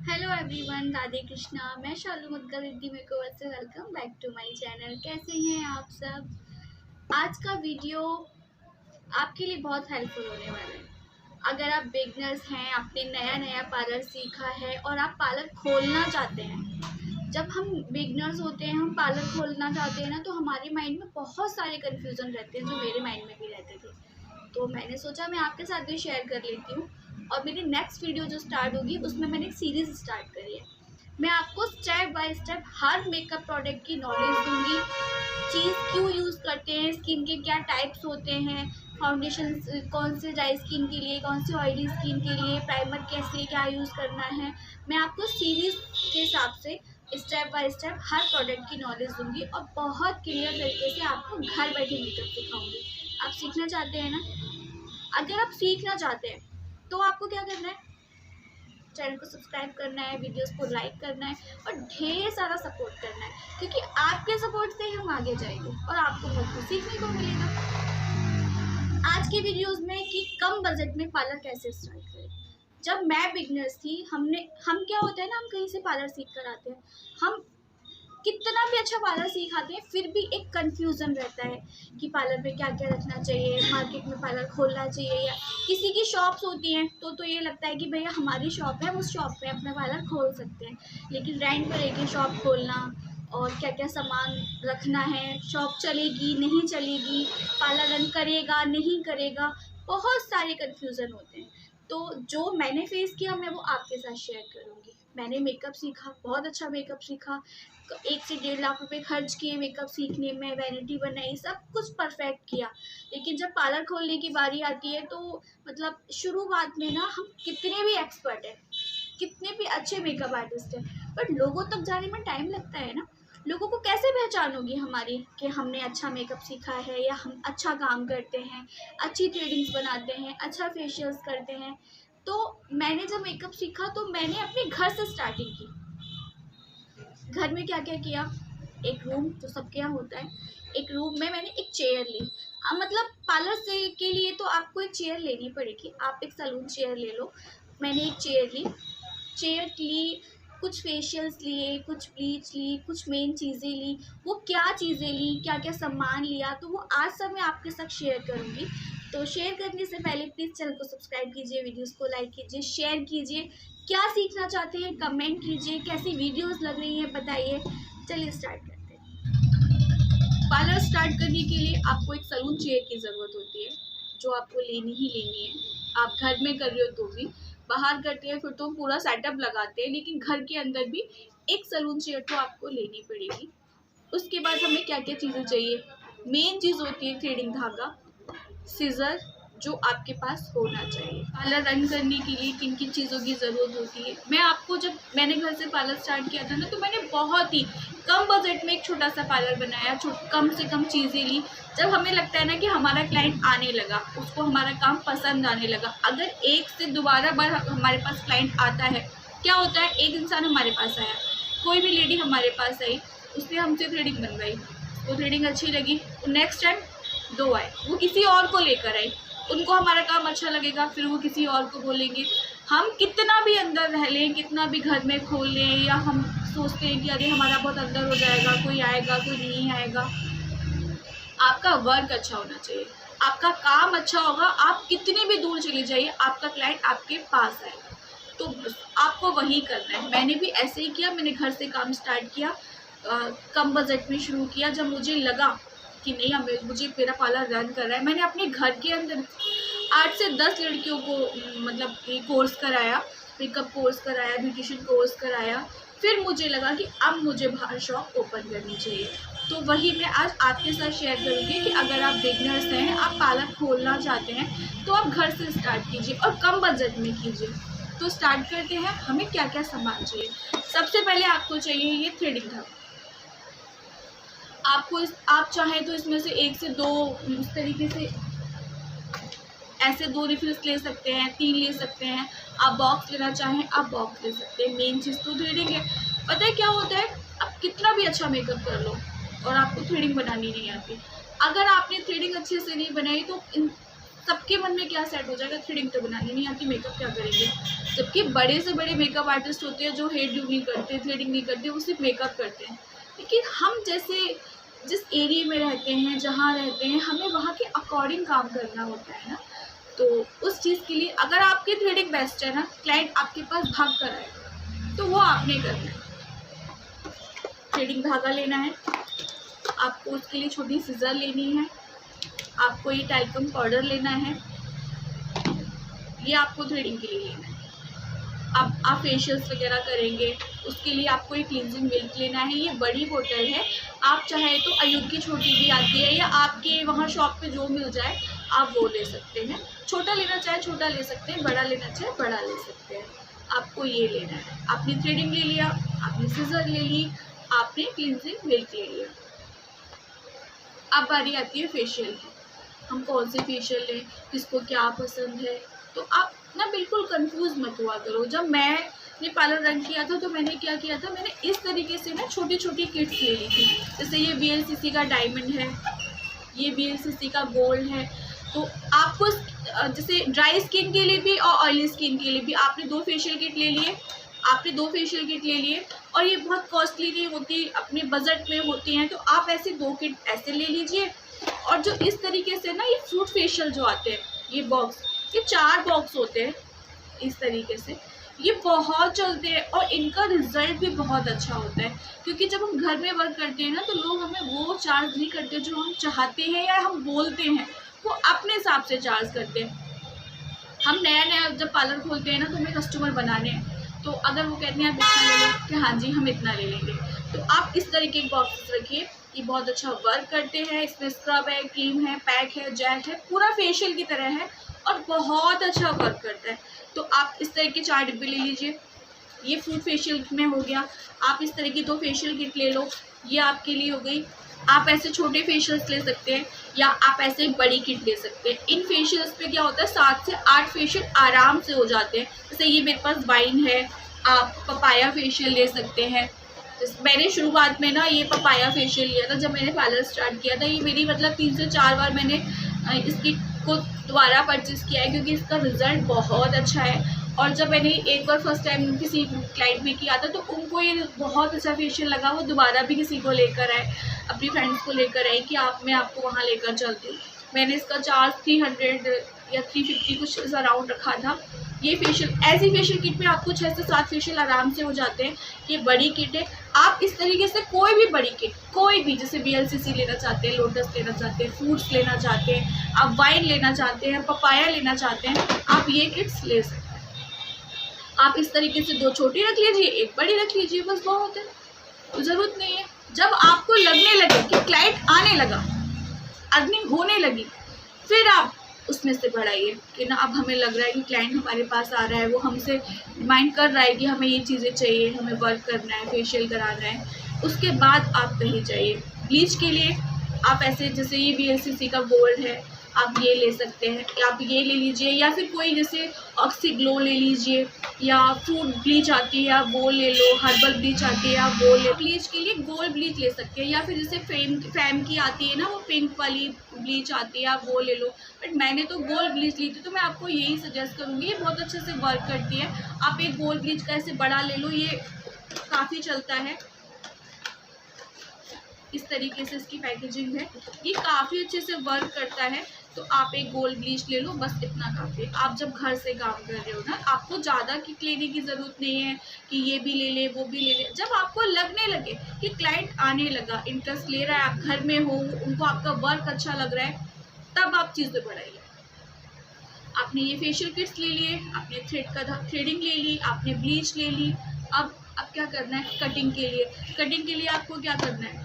Hello everyone, Radhe Krishna. मैं Shalu Mudgal Riddhi makeover से welcome back to my channel. कैसे हैं आप सब? आज का वीडियो आपके लिए बहुत हेल्पफुल होने वाला है। अगर आप बिगनर्स हैं, आपने नया नया पार्लर सीखा है और आप पार्लर खोलना चाहते हैं। जब हम बिगनर्स होते हैं, हम पार्लर खोलना चाहते हैं ना, तो हमारे माइंड में बहुत सारे कन्फ्यूज़न रहते हैं, जो मेरे माइंड में भी रहते थे। तो मैंने सोचा मैं आपके साथ भी शेयर कर लेती हूँ। और मेरी नेक्स्ट वीडियो जो स्टार्ट होगी उसमें मैंने एक सीरीज़ स्टार्ट करी है। मैं आपको step by step her makeup product की नॉलेज दूंगी। चीज़ क्यों यूज़ करते हैं, स्किन के क्या टाइप्स होते हैं, फाउंडेशन कौन से ड्राई स्किन के लिए, कौन से ऑयली स्किन के लिए, प्राइमर कैसे क्या यूज़ करना है। मैं आपको सीरीज़ के हिसाब से step by step her product की नॉलेज दूंगी और बहुत क्लियर तरीके से आपको घर बैठे मेकअप सिखाऊंगी। आप सीखना चाहते हैं ना? अगर आप सीखना चाहते हैं तो आपको क्या करना है, चैनल को सब्सक्राइब करना है, वीडियोस को लाइक करना है और ढेर सारा सपोर्ट करना है, क्योंकि आपके सपोर्ट से ही हम आगे जाएंगे और आपको बहुत कुछ सीखने को मिलेगा। आज की वीडियोस में कि कम बजट में पार्लर कैसे स्टार्ट करें। जब मैं बिगनर्स थी, हम क्या होता है ना, हम कहीं से पार्लर सीख कर आते हैं, हम कितना भी अच्छा पार्लर सिखाते हैं फिर भी एक कंफ्यूजन रहता है कि पार्लर में क्या क्या रखना चाहिए, मार्केट में पार्लर खोलना चाहिए या किसी की शॉप्स होती हैं तो ये लगता है कि भैया हमारी शॉप है, उस शॉप पे अपना पार्लर खोल सकते हैं। लेकिन रेंट पर एक शॉप खोलना और क्या क्या सामान रखना है, शॉप चलेगी नहीं चलेगी, पार्लर रन करेगा नहीं करेगा, बहुत सारे कन्फ्यूज़न होते हैं। तो जो मैंने फेस किया मैं वो आपके साथ शेयर करूँगी। मैंने मेकअप सीखा, बहुत अच्छा मेकअप सीखा, 1 से 1.5 लाख रुपए खर्च किए मेकअप सीखने में, वैनिटी बनाई, सब कुछ परफेक्ट किया। लेकिन जब पार्लर खोलने की बारी आती है तो मतलब शुरुआत में ना हम कितने भी एक्सपर्ट हैं, कितने भी अच्छे मेकअप आर्टिस्ट हैं, बट लोगों तक जाने में टाइम लगता है ना। लोगों को कैसे पहचानोगी हमारी कि हमने अच्छा मेकअप सीखा है या हम अच्छा काम करते हैं, अच्छी थ्रेडिंग्स बनाते हैं, अच्छा फेशियल्स करते हैं। तो मैंने जब मेकअप सीखा तो मैंने अपने घर से स्टार्टिंग की। घर में क्या क्या किया, एक रूम तो सबके यहाँ होता है, एक रूम में मैंने एक चेयर ली। मतलब पार्लर से के लिए तो आपको एक चेयर लेनी पड़ेगी, आप एक सैलून चेयर ले लो। मैंने एक चेयर ली, कुछ फेशियल्स लिए, कुछ ब्लीच ली, कुछ मेन चीज़ें ली। वो क्या चीज़ें ली, क्या क्या सामान लिया, तो वो आज सब मैं आपके साथ शेयर करूँगी। तो शेयर करने से पहले प्लीज़ चैनल को सब्सक्राइब कीजिए, वीडियोस को लाइक कीजिए, शेयर कीजिए। क्या सीखना चाहते हैं कमेंट कीजिए, कैसी वीडियोस लग रही हैं बताइए। चलिए स्टार्ट करते हैं। पार्लर स्टार्ट करने के लिए आपको एक सैलून चेयर की ज़रूरत होती है, जो आपको लेनी ही लेनी है। आप घर में कर रहे हो तो भी, बाहर करते हैं फिर तो पूरा सेटअप लगाते हैं, लेकिन घर के अंदर भी एक सैलून चेयर तो आपको लेनी पड़ेगी। उसके बाद हमें क्या क्या चीज़ें चाहिए, मेन चीज़ होती है थ्रेडिंग धागा, सीज़र, जो आपके पास होना चाहिए। पार्लर रन करने के लिए किन किन चीज़ों की ज़रूरत होती है, मैं आपको, जब मैंने घर से पार्लर स्टार्ट किया था ना, तो मैंने बहुत ही कम बजट में एक छोटा सा पार्लर बनाया, कम से कम चीज़ें ली। जब हमें लगता है ना कि हमारा क्लाइंट आने लगा, उसको हमारा काम पसंद आने लगा, अगर एक से दोबारा बार हमारे पास क्लाइंट आता है, क्या होता है, एक इंसान हमारे पास आया, कोई भी लेडी हमारे पास आई, उसने हमसे थ्रेडिंग बनवाई, वो थ्रेडिंग अच्छी लगी, नेक्स्ट टाइम 2 आए, वो किसी और को लेकर आई, उनको हमारा काम अच्छा लगेगा, फिर वो किसी और को बोलेंगे। हम कितना भी अंदर रह लें, कितना भी घर में खोल लें, या हम सोचते हैं कि अरे हमारा बहुत अंदर हो जाएगा, कोई आएगा कोई नहीं आएगा, आपका वर्क अच्छा होना चाहिए, आपका काम अच्छा होगा, आप कितनी भी दूर चले जाइए आपका क्लाइंट आपके पास आएगा। तो आपको वही करना है। मैंने भी ऐसे ही किया, मैंने घर से काम स्टार्ट किया, कम बजट में शुरू किया। जब मुझे लगा कि नहीं, मुझे मेरा पार्लर रन कर रहा है, मैंने अपने घर के अंदर 8 से 10 लड़कियों को मतलब ये कोर्स कराया, मेकअप कोर्स कराया, ब्यूटिशियन कोर्स कराया। फिर मुझे लगा कि अब मुझे बाहर शॉप ओपन करनी चाहिए। तो वही मैं आज आपके साथ शेयर करूँगी कि अगर आप बिगनर्स हैं, आप पार्लर खोलना चाहते हैं, तो आप घर से स्टार्ट कीजिए और कम बजट में कीजिए। तो स्टार्ट करते हैं। हमें क्या क्या सामान चाहिए। सबसे पहले आपको चाहिए ये थ्रेडिंग धागा। आप चाहें तो इसमें से 1 से 2 इस तरीके से ऐसे 2 रिफिल्स ले सकते हैं, 3 ले सकते हैं। आप बॉक्स लेना चाहें आप बॉक्स ले सकते हैं। मेन चीज़ तो थ्रेडिंग है। पता है क्या होता है, आप कितना भी अच्छा मेकअप कर लो और आपको थ्रेडिंग बनानी नहीं आती, अगर आपने थ्रेडिंग अच्छे से नहीं बनाई तो सबके मन में क्या सेट हो जाएगा, थ्रेडिंग तो बनानी नहीं आती, मेकअप क्या करेंगे। जबकि बड़े से बड़े मेकअप आर्टिस्ट होते हैं जो हेयर ड्यू नहीं करते, थ्रेडिंग नहीं करते, वो सिर्फ मेकअप करते हैं। लेकिन हम जैसे जिस एरिया में रहते हैं, जहाँ रहते हैं, हमें वहाँ के अकॉर्डिंग काम करना होता है ना। तो उस चीज़ के लिए अगर आपकी थ्रेडिंग बेस्ट है ना, क्लाइंट आपके पास भाग कर आएगा, तो वो आपने करना है। थ्रेडिंग धागा लेना है आपको, उसके लिए छोटी सीजर लेनी है आपको, ये टैल्कम पाउडर लेना है, ये आपको थ्रेडिंग के लिए लेना है। अब आप फेशियल्स वगैरह करेंगे उसके लिए आपको एक क्लींजिंग मिल्क लेना है, ये बड़ी बोतल है। आप चाहे तो अयूर की छोटी भी आती है, या आपके वहाँ शॉप पे जो मिल जाए आप वो ले सकते हैं। छोटा लेना चाहे छोटा ले सकते हैं, बड़ा लेना चाहे बड़ा ले सकते हैं। आपको ये लेना है। आपने थ्रेडिंग ले लिया, आपने सीजर ले ली, आपने क्लींजिंग मिल्क ले लिया। अब बारी आती है फेशियल की, हम कौन से फेशियल लें, किसको क्या पसंद है। तो आप ना बिल्कुल कंफ्यूज मत हुआ करो। जब मैंने पार्लर रन किया था तो मैंने क्या किया था, मैंने इस तरीके से ना छोटी छोटी किट्स ले ली थी। जैसे ये VLCC का डायमंड है, ये VLCC का गोल्ड है। तो आपको जैसे ड्राई स्किन के लिए भी और ऑयली स्किन के लिए भी आपने 2 फेशियल किट ले लिए, और ये बहुत कॉस्टली नहीं होती, अपने बजट में होती हैं। तो आप ऐसे 2 किट ऐसे ले लीजिए। और जो इस तरीके से ना ये फ्रूट फेशियल जो आते हैं, ये बॉक्स, ये 4 बॉक्स होते हैं इस तरीके से, ये बहुत चलते हैं और इनका रिजल्ट भी बहुत अच्छा होता है। क्योंकि जब हम घर में वर्क करते हैं ना, तो लोग हमें वो चार्ज नहीं करते जो हम चाहते हैं या हम बोलते हैं, वो अपने हिसाब से चार्ज करते हैं। हम नया जब पार्लर खोलते हैं ना, तो हमें कस्टमर बनाने हैं, तो अगर वो कहते हैं आप इतना ले लो, कि हाँ जी हम इतना ले लेंगे, तो आप इस तरीके के बॉक्सेस रखिए। ये बहुत अच्छा वर्क करते हैं। इसमें स्क्रब है, क्रीम है, पैक है, जेल है, पूरा फेशियल की तरह है और बहुत अच्छा वर्क करता है। तो आप इस तरह के 4 डिब्बे ले लीजिए। ये फ्रूट फेशियल में हो गया। आप इस तरह की 2 फेशियल किट ले लो, ये आपके लिए हो गई। आप ऐसे छोटे फेशियल्स ले सकते हैं या आप ऐसे बड़ी किट ले सकते हैं। इन फेशियल्स पे क्या होता है, 7 से 8 फेशियल आराम से हो जाते हैं। जैसे ये मेरे पास वाइन है, आप पपाया फेशियल ले सकते हैं। मैंने शुरुआत में ना ये पपाया फेशियल लिया था जब मैंने पार्लर स्टार्ट किया था। ये मेरी मतलब 3 से 4 बार मैंने इस किट को दोबारा परचेज़ किया है, क्योंकि इसका रिज़ल्ट बहुत अच्छा है। और जब मैंने एक बार फर्स्ट टाइम किसी क्लाइंट में किया था, तो उनको ये बहुत अच्छा फेशियल लगा, वो दोबारा भी किसी को लेकर आए, अपनी फ्रेंड्स को लेकर आए कि मैं आपको वहाँ लेकर चलती हूँ। मैंने इसका चार्ज 300 या 350 कुछ इस अराउंड रखा था। ये फेशियल, ऐसी फेशियल किट में आपको 6 से 7 फेशियल आराम से हो जाते हैं। ये बड़ी किट है। आप इस तरीके से कोई भी बड़ी किट, कोई भी, जैसे VLCC लेना चाहते हैं, लोटस लेना चाहते हैं, फ्रूट्स लेना चाहते हैं, आप वाइन लेना चाहते हैं, पपाया लेना चाहते हैं, आप ये किट्स ले सकते हैं। आप इस तरीके से 2 छोटी रख लीजिए, 1 बड़ी रख लीजिए, बस बहुत है। तो ज़रूरत नहीं है। जब आपको लगने लगे कि क्लाइंट आने लगा, अर्निंग होने लगी, फिर आप उसमें से बढ़ाइए कि ना अब हमें लग रहा है कि क्लाइंट हमारे पास आ रहा है, वो हमसे डिमांड कर रहा है कि हमें ये चीज़ें चाहिए, हमें वर्क करना है, फेशियल कराना है। उसके बाद आप कहीं जाइए। ब्लीच के लिए आप ऐसे, जैसे ये VLCC का गोल्ड है, आप ये ले सकते हैं, आप ये ले लीजिए, या फिर कोई जैसे ऑक्सी ग्लो ले लीजिए, या फ्रूट ब्लीच आती है आप वो ले लो, हर्बल ब्लीच आती है आप वो ले। ब्लीच के लिए गोल्ड ब्लीच ले सकते हैं, या फिर जैसे फैम की आती है ना, वो पिंक वाली ब्लीच आती है, आप वो ले लो। बट मैंने तो गोल्ड ब्लीच ली थी, तो मैं आपको यही सजेस्ट करूँगी, ये बहुत अच्छे से वर्क करती है। आप एक गोल्ड ब्लीच का ऐसे बड़ा ले लो, ये काफ़ी चलता है। इस तरीके से इसकी पैकेजिंग है, ये काफ़ी अच्छे से वर्क करता है। तो आप एक गोल्ड ब्लीच ले लो, बस इतना काफ़ी है। आप जब घर से काम कर रहे हो ना, आपको ज़्यादा किट लेने की ज़रूरत नहीं है कि ये भी ले ले, वो भी ले ले। जब आपको लगने लगे कि क्लाइंट आने लगा, इंटरेस्ट ले रहा है, आप घर में हो, उनको आपका वर्क अच्छा लग रहा है, तब आप चीज़ें बढ़ाइए। आपने ये फेशियल किट्स ले लिए, आपने थ्रेडिंग ले ली, आपने ब्लीच ले ली। अब क्या करना है, कटिंग के लिए आपको क्या करना है,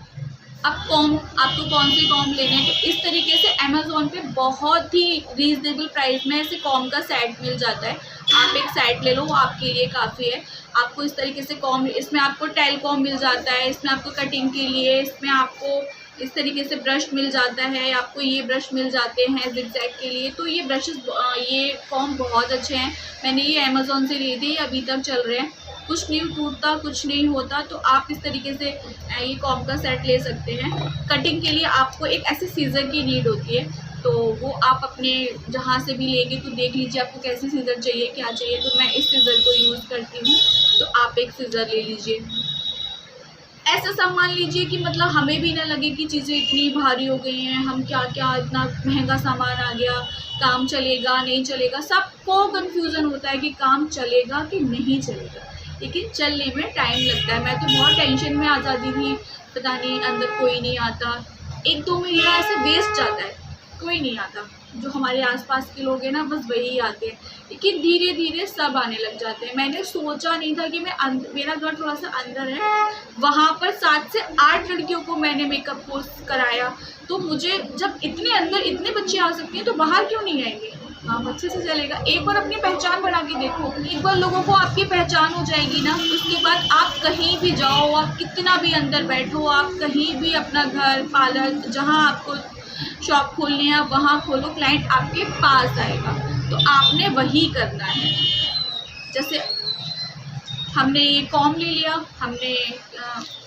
अब आपको कौन से कॉम लेने हैं। तो इस तरीके से अमेज़ॉन पे बहुत ही रीज़नेबल प्राइस में ऐसे कॉम का सेट मिल जाता है। आप एक सेट ले लो, वो आपके लिए काफ़ी है। आपको इस तरीके से कॉम, इसमें आपको टेल कॉम मिल जाता है, इसमें आपको कटिंग के लिए, इसमें आपको इस तरीके से ब्रश मिल जाता है, आपको ये ब्रश मिल जाते हैं ज़िगज़ैग के लिए। तो ये ब्रशेस, ये कॉम बहुत अच्छे हैं। मैंने ये अमेज़ॉन से लिए थे, अभी तक चल रहे हैं, कुछ नहीं टूटता, कुछ नहीं होता। तो आप इस तरीके से ये कॉम का सेट ले सकते हैं। कटिंग के लिए आपको एक ऐसे सीज़र की नीड होती है, तो वो आप अपने जहाँ से भी लेंगे तो देख लीजिए आपको कैसी सीज़र चाहिए, क्या चाहिए। तो मैं इस सीज़र को यूज़ करती हूँ, तो आप एक सीज़र ले लीजिए। ऐसा सामान लीजिए कि मतलब हमें भी ना लगे कि चीज़ें इतनी भारी हो गई हैं, हम क्या क्या इतना महंगा सामान आ गया, काम चलेगा नहीं चलेगा। सबको कन्फ्यूज़न होता है कि काम चलेगा कि नहीं चलेगा, लेकिन चलने में टाइम लगता है। मैं तो बहुत टेंशन में आ जाती थी, पता नहीं अंदर कोई नहीं आता, 1-2 महीना ऐसे वेस्ट जाता है, कोई नहीं आता। जो हमारे आसपास के लोग हैं ना, बस वही आते हैं, लेकिन धीरे धीरे सब आने लग जाते हैं। मैंने सोचा नहीं था कि मेरा घर थोड़ा सा अंदर है, वहाँ पर 7 से 8 लड़कियों को मैंने मेकअप कोर्स कराया। तो मुझे जब इतने अंदर इतने बच्चे आ सकते हैं तो बाहर क्यों नहीं आएंगे, काम अच्छे से चलेगा। एक बार अपनी पहचान बना के देखो, एक बार लोगों को आपकी पहचान हो जाएगी ना, उसके बाद आप कहीं भी जाओ, आप कितना भी अंदर बैठो, आप कहीं भी अपना घर पार्लर जहाँ आपको शॉप खोलनी है वहाँ खोलो, क्लाइंट आपके पास आएगा। तो आपने वही करना है। जैसे हमने ये कॉम ले लिया, हमने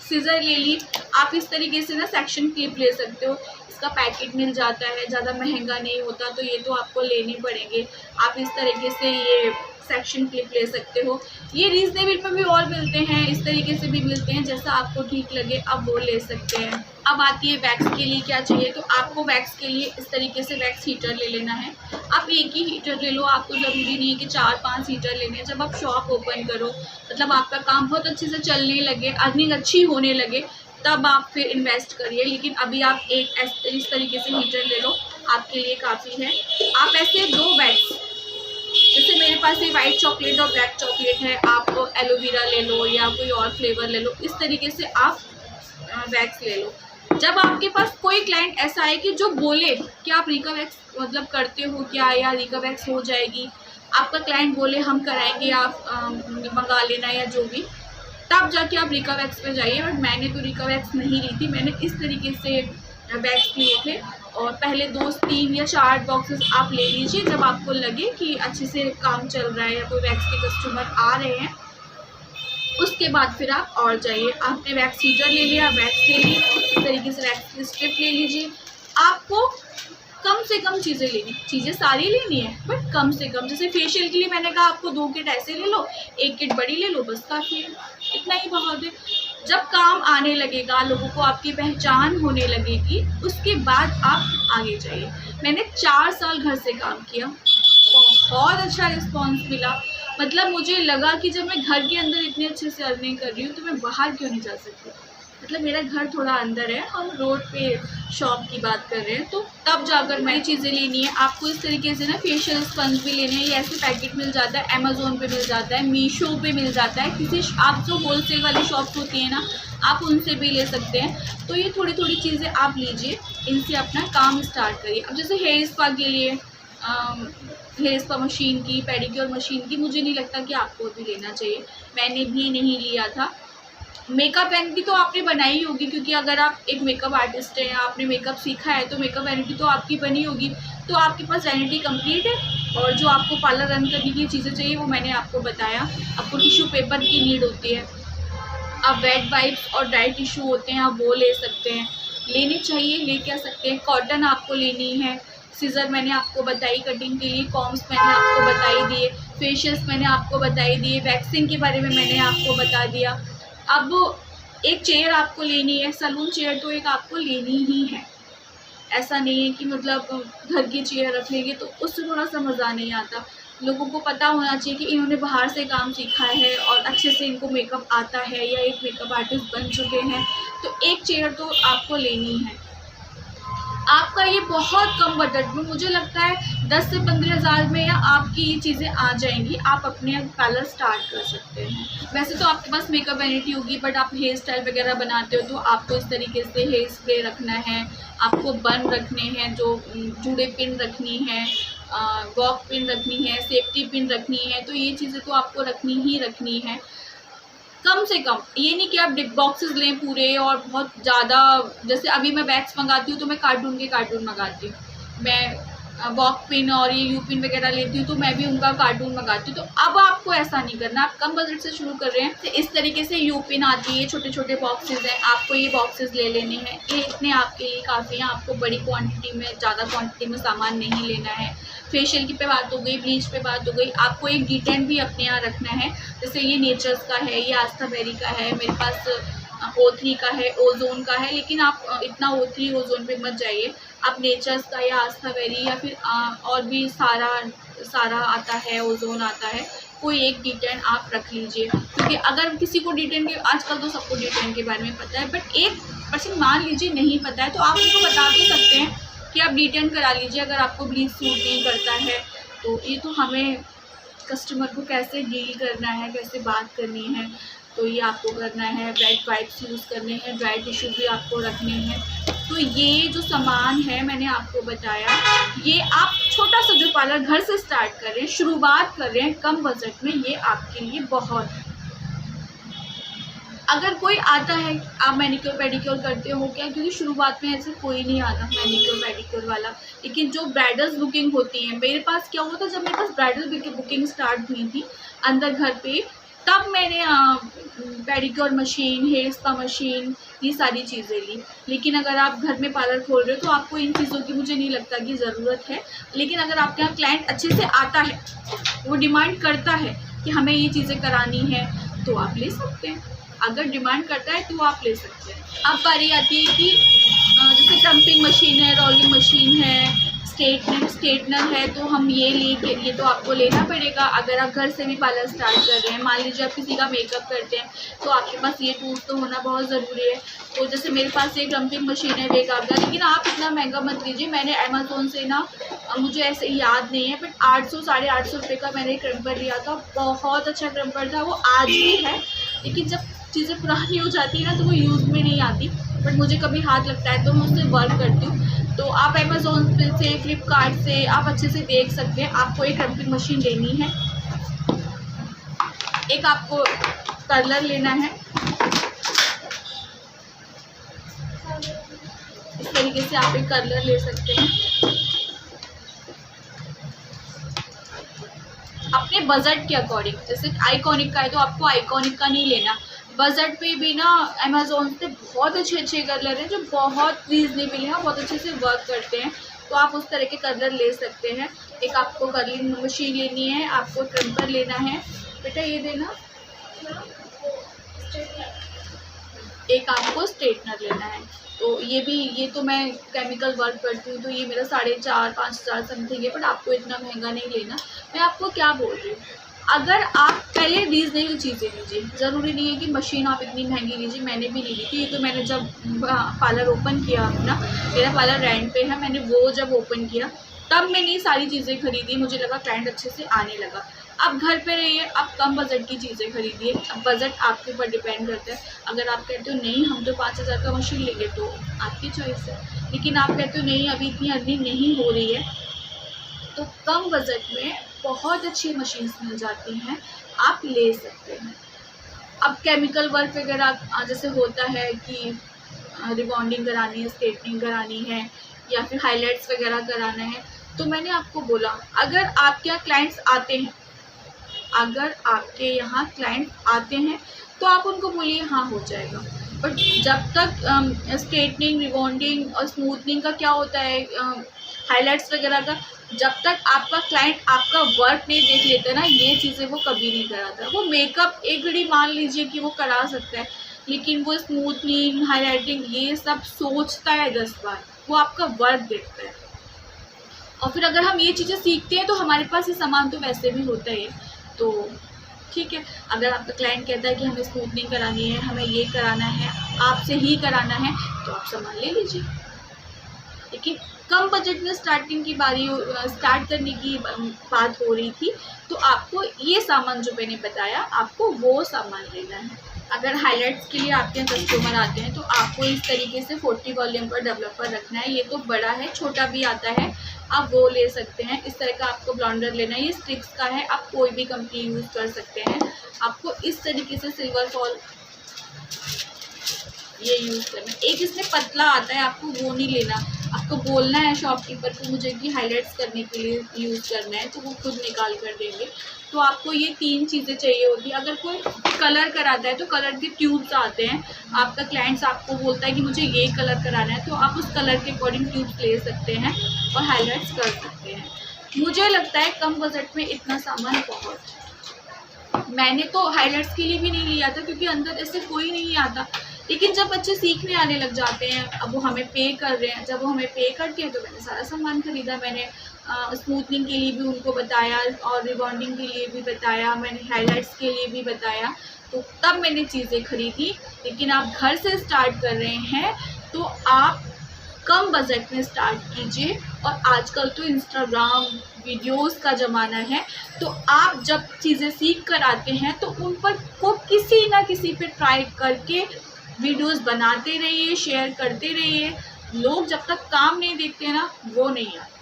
सीज़र ले ली, आप इस तरीके से ना सेक्शन क्लिप ले सकते हो। इसका पैकेट मिल जाता है, ज़्यादा महंगा नहीं होता, तो ये तो आपको लेने पड़ेंगे। आप इस तरीके से ये सेक्शन क्लिप ले सकते हो। ये रीज़नेबल में भी और मिलते हैं, इस तरीके से भी मिलते हैं, जैसा आपको ठीक लगे आप वो ले सकते हैं। अब आती है वैक्स के लिए क्या चाहिए। तो आपको वैक्स के लिए इस तरीके से वैक्स हीटर ले लेना है। आप एक ही हीटर ले लो, आपको ज़रूरी नहीं है कि 4-5 हीटर लेने हैं। जब आप शॉप ओपन करो, मतलब आपका काम बहुत अच्छे से चलने लगे, अर्निंग अच्छी होने लगे, तब आप फिर इन्वेस्ट करिए। लेकिन अभी आप एक इस तरीके से हीटर ले लो, आपके लिए काफ़ी है। आप ऐसे 2 वैक्स, जैसे मेरे पास ये वाइट चॉकलेट और ब्लैक चॉकलेट है, आप एलोवेरा ले लो या कोई और फ्लेवर ले लो, इस तरीके से आप वैक्स ले लो। जब आपके पास कोई क्लाइंट ऐसा है कि जो बोले कि आप रीका वैक्स मतलब करते हो क्या, या रीका वैक्स हो जाएगी, आपका क्लाइंट बोले हम कराएंगे, आप मंगा लेना या जो भी, तब जाके आप रीका वैक्स पे जाइए। बट मैंने तो रीका वैक्स नहीं ली थी, मैंने इस तरीके से वैक्स लिए थे। और पहले 2, 3 या 4 बॉक्सेस आप ले लीजिए। जब आपको लगे कि अच्छे से काम चल रहा है या कोई वैक्स के कस्टमर आ रहे हैं, उसके बाद फिर आप और जाइए। आपने वैक्स हीटर ले लिया, वैक्स ले ली, इस तरीके से वैक्स की स्ट्रिप ले लीजिए। आपको कम से कम चीज़ें लेनी, चीज़ें सारी लेनी है बट कम से कम। जैसे फेशियल के लिए मैंने कहा आपको 2 किट ऐसे ले लो, 1 किट बड़ी ले लो, बस काफ़ी है, इतना ही बहुत है। जब काम आने लगेगा, लोगों को आपकी पहचान होने लगेगी, उसके बाद आप आगे जाइए। मैंने 4 साल घर से काम किया, बहुत अच्छा रिस्पॉन्स मिला। मतलब मुझे लगा कि जब मैं घर के अंदर इतने अच्छे से अर्निंग कर रही हूँ तो मैं बाहर क्यों नहीं जा सकती। मतलब मेरा घर थोड़ा अंदर है, हम रोड पे शॉप की बात कर रहे हैं, तो तब जाकर मैं चीज़ें लेनी है। आपको इस तरीके से ना फेशियल स्पंज भी लेने हैं, ये ऐसे पैकेट मिल जाता है, अमेज़ोन पे मिल जाता है, मीशो पे मिल जाता है, किसी आप जो होलसेल वाली शॉप्स होती है ना, आप उनसे भी ले सकते हैं। तो ये थोड़ी थोड़ी चीज़ें आप लीजिए, इनसे अपना काम स्टार्ट करिए। अब जैसे हेयर स्पा के लिए हेयर स्पा मशीन की, पेडिक्योर मशीन की, मुझे नहीं लगता कि आपको भी लेना चाहिए, मैंने भी नहीं लिया था। मेकअप वैनिटी तो आपने बनाई होगी, क्योंकि अगर आप एक मेकअप आर्टिस्ट हैं, आपने मेकअप सीखा है, तो मेकअप वैनिटी तो आपकी बनी होगी। तो आपके पास वैनिटी कंप्लीट है। और जो आपको पार्लर रन करने की चीज़ें चाहिए वो मैंने आपको बताया। आपको टिश्यू पेपर की नीड होती है, आप वेट वाइप्स और ड्राई टिश्यू होते हैं, आप वो ले सकते हैं, लेने चाहिए, लेके आ सकते हैं। कॉटन आपको लेनी है, सीज़र मैंने आपको बताई कटिंग के लिए, कॉम्स मैंने आपको बताई दिए, फेशियल्स मैंने आपको बताई दिए, वैक्सिंग के बारे में मैंने आपको बता दिया। अब एक चेयर आपको लेनी है, सैलून चेयर तो एक आपको लेनी ही है। ऐसा नहीं है कि मतलब घर की चेयर रख लेंगे तो उससे थोड़ा सा मज़ा नहीं आता। लोगों को पता होना चाहिए कि इन्होंने बाहर से काम सीखा है और अच्छे से इनको मेकअप आता है या एक मेकअप आर्टिस्ट बन चुके हैं, तो एक चेयर तो आपको लेनी है। आपका ये बहुत कम बजट में, मुझे लगता है 10 से 15 हज़ार में या आपकी ये चीज़ें आ जाएंगी, आप अपने पार्लर स्टार्ट कर सकते हैं। वैसे तो आपके पास मेकअप वैनिटी होगी, बट आप हेयर स्टाइल वगैरह बनाते हो तो आपको इस तरीके से हेयर स्प्रे रखना है, आपको बन रखने हैं, जो जूड़े पिन रखनी है, वॉक पिन रखनी है, सेफ्टी पिन रखनी है, तो ये चीज़ें तो आपको रखनी ही रखनी है। कम से कम, ये नहीं कि आप डिप बॉक्सेस लें पूरे और बहुत ज़्यादा। जैसे अभी मैं वैक्स मंगाती हूँ तो मैं कार्टून के कार्टून मंगाती हूँ, मैं वॉक पिन और ये यू पिन वगैरह लेती हूँ तो मैं भी उनका कार्टून मंगाती हूँ। तो अब आपको ऐसा नहीं करना, आप कम बजट से शुरू कर रहे हैं तो इस तरीके से यू पिन आती है, छोटे छोटे बॉक्सेस हैं, आपको ये बॉक्सेस ले लेने हैं। ये इतने आपके लिए काफ़ी हैं, आपको बड़ी क्वांटिटी में, ज़्यादा क्वांटिटी में सामान नहीं लेना है। फेशियल की पे बात हो गई, ब्लीच पे बात हो गई, आपको एक डिटेंट भी अपने यहाँ रखना है। जैसे ये नेचर्स का है, ये आस्था बेरी का है, मेरे पास O3 का है, ओजोन का है, लेकिन आप इतना O3 ओजोन पे मत जाइए। आप नेचर्स का या आस्था बेरी या फिर और भी सारा आता है, ओजोन आता है, कोई एक डिटेन आप रख लीजिए। क्योंकि अगर किसी को डिटेन के, आजकल तो सबको डिटेन के बारे में पता है, बट 1% मान लीजिए नहीं पता है तो आप उनको बता तो सकते हैं कि आप डिटेन करा लीजिए अगर आपको ब्लीच सूट नहीं करता है। तो ये तो हमें कस्टमर को कैसे डील करना है, कैसे बात करनी है, तो ये आपको करना है। वेट वाइप्स यूज़ करने हैं, ड्राई टिश्यू भी आपको रखने हैं। तो ये जो सामान है मैंने आपको बताया, ये आप छोटा सा जो पार्लर घर से स्टार्ट कर रहे हैं, शुरुआत कर रहे हैं कम बजट में, ये आपके लिए बहुत है। अगर कोई आता है, आप मैनिक्योर पेडिक्योर करते हो क्या? क्योंकि शुरुआत में ऐसे कोई नहीं आता मैनिक्योर पेडिक्योर वाला, लेकिन जो ब्राइडल्स बुकिंग होती है, मेरे पास क्या हुआ था, जब मेरे पास ब्राइडल बुकिंग स्टार्ट हुई थी अंदर घर पे, तब मैंने pedicure machine, hair spa machine, ये सारी चीज़ें ली। लेकिन अगर आप घर में पार्लर खोल रहे हो तो आपको इन चीज़ों की मुझे नहीं लगता कि ज़रूरत है। लेकिन अगर आपके यहाँ क्लाइंट अच्छे से आता है, वो डिमांड करता है कि हमें ये चीज़ें करानी है, तो आप ले सकते हैं। अगर डिमांड करता है तो आप ले सकते हैं। अब बारी आती है कि जैसे क्रम्पिंग मशीन है, रोलिंग मशीन है, स्ट्रेटनर है, तो हम ये तो आपको लेना पड़ेगा। अगर आप घर से भी पार्लर स्टार्ट कर रहे हैं, मान लीजिए आप किसी का मेकअप करते हैं, तो आपके पास ये टूल्स तो होना बहुत ज़रूरी है। तो जैसे मेरे पास ये क्रम्पिंग मशीन है बेकार का, लेकिन आप इतना महंगा मत लीजिए। मैंने अमेज़ोन से ना, मुझे ऐसे याद नहीं है, बट 800 साढ़े 800 रुपये का मैंने क्रम्पर लिया था, बहुत अच्छा क्रम्पर था। वो आज भी है, लेकिन जब चीज़ें पुरानी हो जाती है ना तो वो यूज़ में नहीं आती, बट मुझे कभी हाथ लगता है तो मैं उससे वर्क करती हूँ। तो आप अमेज़ोन से, फ्लिपकार्ट से आप अच्छे से देख सकते हैं। आपको एक क्रम्पिंग मशीन लेनी है, एक आपको कर्लर लेना है, इस तरीके से आप एक कर्लर ले सकते हैं। अपने बजट के अकॉर्डिंग, जैसे आइकॉनिक का है तो आपको आइकॉनिक का नहीं लेना। बजट पे भी ना अमेज़ोन पे बहुत अच्छे कर्लर हैं जो बहुत रीज़नेबल हैं, बहुत अच्छे से वर्क करते हैं, तो आप उस तरह के कर्लर ले सकते हैं। एक आपको कर्लिंग मशीन लेनी है, आपको ट्रिम्पर लेना है, बेटा ये देना, एक आपको स्ट्रेटनर लेना है। तो ये तो मैं केमिकल वर्क करती हूँ, तो ये मेरा 4,500-5 हज़ार समथिंग है, बट आपको इतना महंगा नहीं लेना। मैं आपको क्या बोल रही हूँ, अगर आप पहले रीज़नेबल चीज़ें लीजिए, ज़रूरी नहीं है कि मशीन आप इतनी महंगी लीजिए। मैंने भी नहीं ली थी, ये तो मैंने जब पार्लर ओपन किया अपना, मेरा पार्लर रेंट पे है, मैंने वो जब ओपन किया तब मैंने ये सारी चीज़ें खरीदी, मुझे लगा क्लाइंट अच्छे से आने लगा। आप घर पे रहिए, आप कम बजट की चीज़ें खरीदिए। अब बजट आपके ऊपर डिपेंड करता है। अगर आप कहते हो नहीं हम तो 5,000 का मशीन लेंगे, तो आपकी चॉइस है। लेकिन आप कहते हो नहीं अभी इतनी अर्निंग नहीं हो रही है, तो कम बजट में बहुत अच्छी मशीन्स मिल जाती हैं, आप ले सकते हैं। अब केमिकल वर्क वगैरह जैसे होता है कि रिबॉन्डिंग करानी है, स्ट्रेटनिंग करानी है, या फिर हाइलाइट्स वगैरह कराना है, तो मैंने आपको बोला अगर आपके यहाँ क्लाइंट्स आते हैं तो आप उनको बोलिए हाँ हो जाएगा। बट जब तक स्ट्रेटनिंग, रिबॉन्डिंग और स्मूथनिंग का क्या होता है, हाइलाइट्स वगैरह का, जब तक आपका क्लाइंट आपका वर्क नहीं देख लेता ना, ये चीज़ें वो कभी नहीं कराता। वो मेकअप एक घड़ी मान लीजिए कि वो करा सकता है, लेकिन वो स्मूथनिंग, हाइलाइटिंग ये सब सोचता है 10 बार, वो आपका वर्क देखता है। और फिर अगर हम ये चीज़ें सीखते हैं तो हमारे पास ये सामान तो वैसे भी होता है। तो ठीक है, अगर आपका क्लाइंट कहता है कि हमें स्मूथनिंग करानी है, हमें ये कराना है, आपसे ही कराना है, तो आप सामान ले लीजिए। लेकिन कम बजट में स्टार्ट करने की बात हो रही थी, तो आपको ये सामान जो मैंने बताया, आपको वो सामान लेना है। अगर हाइलाइट्स के लिए आपके यहाँ कस्टमर आते हैं तो आपको इस तरीके से 40 वॉल्यूम का डेवलपर रखना है। ये तो बड़ा है, छोटा भी आता है, आप वो ले सकते हैं। इस तरह का आपको ब्लॉन्डर लेना है, ये स्ट्रिक्स का है, आप कोई भी कंपनी यूज़ कर सकते हैं। आपको इस तरीके से सिल्वर फॉल ये यूज़ करना है। एक इसमें पतला आता है, आपको वो नहीं लेना, आपको बोलना है शॉपकीपर को मुझे कि हाईलाइट्स करने के लिए यूज़ करना है, तो वो खुद निकाल कर देंगे। तो आपको ये 3 चीज़ें चाहिए होगी। अगर कोई कलर कराता है तो कलर के ट्यूब्स आते हैं, आपका क्लाइंट्स आपको बोलता है कि मुझे ये कलर कराना है, तो आप उस कलर के अकॉर्डिंग ट्यूब्स ले सकते हैं और हाईलाइट्स कर सकते हैं। मुझे लगता है कम बजट में इतना सामान बहुत है। मैंने तो हाईलाइट्स के लिए भी नहीं लिया था क्योंकि अंदर ऐसे कोई नहीं आता, लेकिन जब बच्चे सीखने आने लग जाते हैं, अब वो हमें पे कर रहे हैं, जब वो हमें पे करते हैं तो मैंने सारा सामान खरीदा। मैंने स्मूथनिंग के लिए भी उनको बताया और रिबॉन्डिंग के लिए भी बताया, मैंने हाईलाइट्स के लिए भी बताया, तो तब मैंने चीज़ें खरीदी। लेकिन आप घर से स्टार्ट कर रहे हैं तो आप कम बजट में स्टार्ट कीजिए। और आजकल तो इंस्टाग्राम वीडियोस का ज़माना है, तो आप जब चीज़ें सीख कर आते हैं तो उन पर को किसी ना किसी पे ट्राई करके वीडियोस बनाते रहिए, शेयर करते रहिए। लोग जब तक काम नहीं देखते ना वो नहीं आते।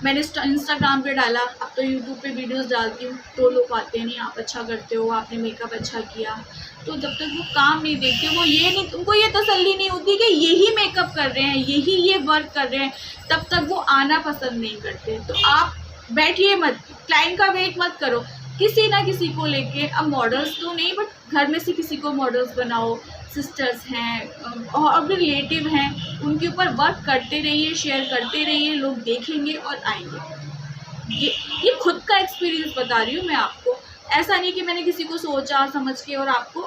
मैंने इंस्टाग्राम पे डाला, अब तो यूट्यूब पे वीडियोस डालती हूँ तो लोग आते नहीं, आप अच्छा करते हो, आपने मेकअप अच्छा किया। तो जब तक वो काम नहीं देखते, उनको ये तसल्ली नहीं होती कि यही मेकअप कर रहे हैं, यही ये वर्क कर रहे हैं, तब तक वो आना पसंद नहीं करते। तो आप बैठिए मत, क्लाइंट का वेट मत करो, किसी ना किसी को लेके, अब मॉडल्स तो नहीं बट घर में से किसी को मॉडल्स बनाओ, सिस्टर्स हैं और भी रिलेटिव हैं, उनके ऊपर वर्क करते रहिए, शेयर करते रहिए, लोग देखेंगे और आएंगे। ये खुद का एक्सपीरियंस बता रही हूँ मैं आपको, ऐसा नहीं कि मैंने किसी को सोचा समझ के और आपको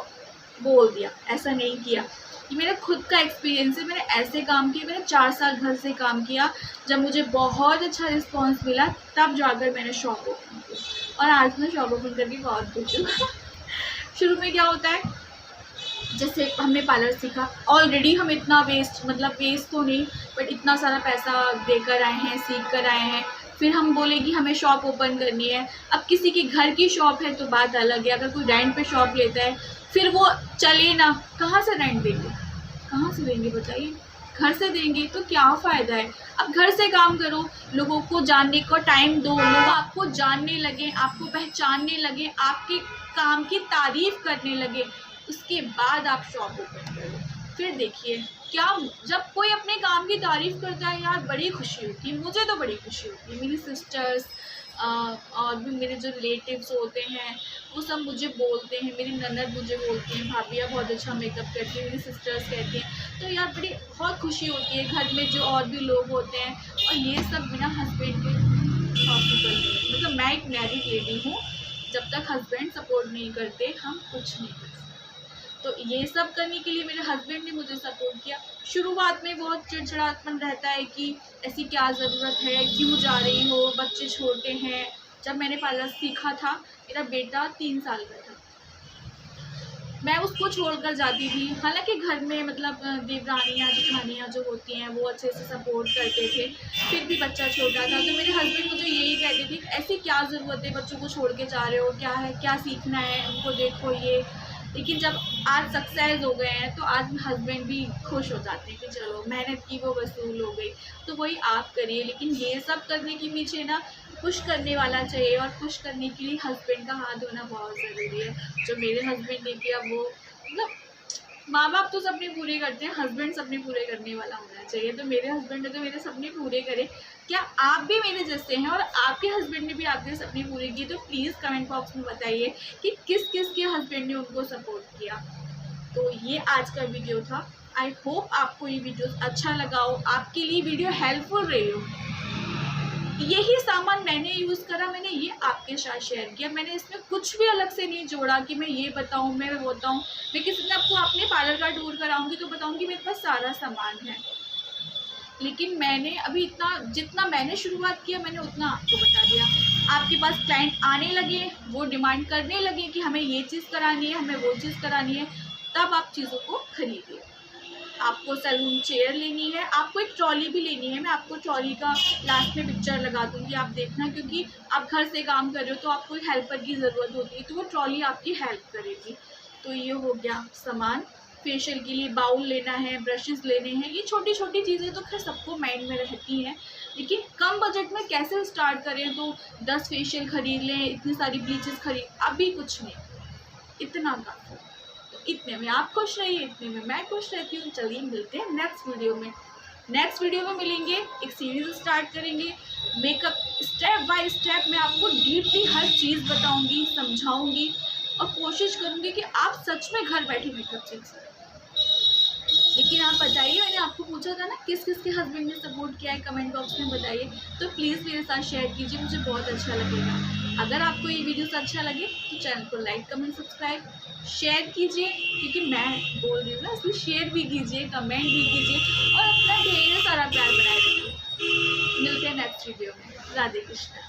बोल दिया, ऐसा नहीं किया। ये मेरा खुद का एक्सपीरियंस है, मैंने ऐसे काम किए। मैंने 4 साल घर से काम किया, जब मुझे बहुत अच्छा रिस्पॉन्स मिला तब जाकर मैंने शॉप ओपन की, और आज मैं शॉप ओपन करके बहुत खुश हूँ। शुरू में क्या होता है, जैसे हमने पार्लर सीखा, ऑलरेडी हम इतना वेस्ट तो नहीं बट इतना सारा पैसा देकर आए हैं, सीख कर आए हैं, फिर हम बोले कि हमें शॉप ओपन करनी है। अब किसी की घर की शॉप है तो बात अलग है, अगर कोई रेंट पे शॉप लेता है फिर वो चले ना, कहाँ से रेंट देंगे बताइए, घर से देंगे तो क्या फ़ायदा है। अब घर से काम करो, लोगों को जानने को टाइम दो, लोग आपको जानने लगे, आपको पहचानने लगे, आपके काम की तारीफ़ करने लगे, उसके बाद आप शॉप ओपन करो। फिर देखिए क्या, जब कोई अपने काम की तारीफ़ करता है यार बड़ी खुशी होती है, मुझे तो बड़ी खुशी होती है। मेरी सिस्टर्स और भी मेरे जो रिलेटिव्स होते हैं वो सब मुझे बोलते हैं, मेरी ननद मुझे बोलती हैं भाभी आप बहुत अच्छा मेकअप करती है, मेरी सिस्टर्स कहती हैं, तो यार बहुत खुशी होती है। घर में जो और भी लोग होते हैं, और ये सब बिना हस्बैंड के पॉसिबल नहीं है। मतलब मैं एक मैरिड लेडी हूँ, जब तक हस्बैंड सपोर्ट नहीं करते हम कुछ नहीं कर सकते। तो ये सब करने के लिए मेरे हस्बैंड ने मुझे सपोर्ट किया। शुरुआत में बहुत चिड़चिड़ापन रहता है कि ऐसी क्या ज़रूरत है, क्यों जा रही हो, बच्चे छोटे हैं। जब मैंने पार्लर सीखा था मेरा बेटा 3 साल का था, मैं उसको छोड़कर जाती थी। हालांकि घर में देवरानियाँ जेठानियाँ जो होती हैं वो अच्छे से सपोर्ट करते थे, फिर भी बच्चा छोटा था। तो मेरे हस्बैंड मुझे यही कहते थे ऐसी क्या ज़रूरत है, बच्चों को छोड़ के जा रहे हो, क्या है, क्या सीखना है, उनको देखो ये। लेकिन जब आज सक्सेस हो गए हैं तो आज हस्बैंड भी खुश हो जाते हैं कि चलो मेहनत की वो वसूल हो गई। तो वही आप करिए, लेकिन ये सब करने के पीछे ना पुश करने वाला चाहिए, और पुश करने के लिए हस्बैंड का हाथ होना बहुत ज़रूरी है। जो मेरे हस्बैंड ने किया वो माँ बाप तो सपने पूरे करते हैं, हस्बैंड सपने पूरे करने वाला होना चाहिए। तो मेरे हस्बैंड ने तो मेरे सपने पूरे करे। क्या आप भी मेरे जैसे हैं और आपके हस्बैंड ने भी आपके सपने पूरे किए? तो प्लीज़ कमेंट बॉक्स में बताइए कि किस किस के हस्बैंड ने उनको सपोर्ट किया। तो ये आज का वीडियो था। आई होप आपको ये वीडियो अच्छा लगा हो, आपके लिए वीडियो हेल्पफुल रही हो। यही सामान मैंने यूज़ करा, मैंने ये आपके साथ शेयर किया। मैंने इसमें कुछ भी अलग से नहीं जोड़ा कि मैं ये बताऊँ, मैं वो बताऊँ। मैं किसी दिन आपको अपने पार्लर का टूर कराऊंगी तो बताऊंगी मेरे पास सारा सामान है। लेकिन मैंने अभी जितना मैंने शुरुआत किया मैंने उतना आपको बता दिया। आपके पास क्लाइंट आने लगे, वो डिमांड करने लगे कि हमें ये चीज़ करानी है, हमें वो चीज़ करानी है, तब आप चीज़ों को खरीदिए। आपको सैलून चेयर लेनी है, आपको एक ट्रॉली भी लेनी है। मैं आपको ट्रॉली का लास्ट में पिक्चर लगा दूंगी, आप देखना, क्योंकि आप घर से काम कर रहे हो तो आपको एक हेल्पर की ज़रूरत होती है, तो वो ट्रॉली आपकी हेल्प करेगी। तो ये हो गया सामान। फेशियल के लिए बाउल लेना है, ब्रशेस लेने हैं, ये छोटी छोटी चीज़ें तो खैर सबको माइंड में रहती हैं। लेकिन कम बजट में कैसे स्टार्ट करें, तो 10 फेशियल खरीद लें, इतनी सारी ब्लीचेस खरीद, अभी कुछ नहीं, इतना काफ़ी। इतने में आप खुश रहिए, इतने में मैं खुश रहती हूँ। चलिए मिलते हैं नेक्स्ट वीडियो में। नेक्स्ट वीडियो में मिलेंगे, एक सीरीज स्टार्ट करेंगे मेकअप, स्टेप बाय स्टेप मैं आपको डीपली हर चीज़ बताऊंगी, समझाऊंगी और कोशिश करूंगी कि आप सच में घर बैठे मेकअप सीख सकें। लेकिन आप बताइए, मैंने आपको पूछा था ना किस किस के हस्बैंड ने सपोर्ट किया है, कमेंट बॉक्स में बताइए। तो प्लीज़ मेरे साथ शेयर कीजिए, मुझे बहुत अच्छा लगेगा। अगर आपको ये वीडियोस अच्छा लगे तो चैनल को लाइक, कमेंट, सब्सक्राइब, शेयर कीजिए, क्योंकि मैं बोल रही हूँ ना, इसलिए शेयर भी कीजिए, कमेंट भी कीजिए और अपना ढेर सारा प्यार बनाए रखिए। मिलते हैं नेक्स्ट वीडियो में। राधे कृष्णा।